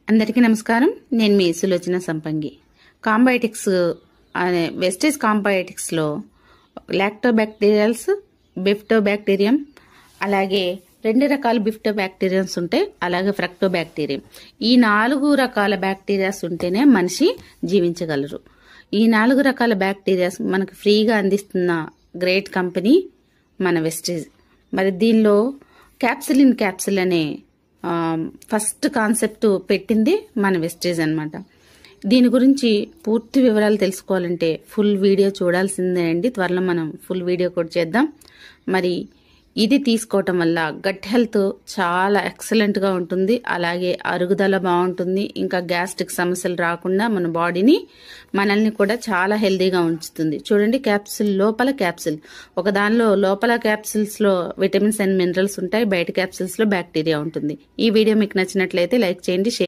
అందరికీ నమస్కారం. నేను మీ సులోచన సంపంగి. కాంబయోటిక్స్ అనే వెస్టేజ్ కాంబయోటిక్స్ లో లాక్టోబాక్టీరియల్స్, బిఫ్టోబాక్టీరియం, అలాగే 2 రకాల బిఫ్టోబాక్టీరియమ్స్ ఉంటాయి. అలాగే ఫ్రక్టోబాక్టీరియం. ఈ 4 రకాల బ్యాక్టీరియాస్ ఉంటేనే మనిషి జీవించగలరు. ఈ 4 రకాల బ్యాక్టీరియాస్ మనకు ఫ్రీగా అందిస్తున్న గ్రేట్ కంపెనీ మన వెస్టేజ్. మరి దీనిలో క్యాప్సిలిన్ క్యాప్సిల్ అనే ఫస్ట్ కాన్సెప్ట్ పెట్టింది మన వెస్టేజ్ అన్నమాట. దీని గురించి పూర్తి వివరాలు తెలుసుకోవాలంటే ఫుల్ వీడియో చూడాల్సిందే అండి. త్వరలో మనం ఫుల్ వీడియో కూడా చేద్దాం. మరి ఇది తీసుకోవటం వల్ల గట్ హెల్త్ చాలా ఎక్సలెంట్ గా ఉంటుంది. అలాగే అరుగుదల బాగుంటుంది. ఇంకా గ్యాస్ట్రిక్ సమస్యలు రాకుండా మన బాడీని మనల్ని కూడా చాలా హెల్దీగా ఉంచుతుంది. చూడండి, క్యాప్సిల్ లోపల క్యాప్సిల్ ఒక దానిలో లోపల క్యాప్సిల్స్ లో విటమిన్స్ అండ్ మినరల్స్ ఉంటాయి. బయట క్యాప్సిల్స్ లో బ్యాక్టీరియా ఉంటుంది. ఈ వీడియో మీకు నచ్చినట్లయితే లైక్ చేయండి, షేర్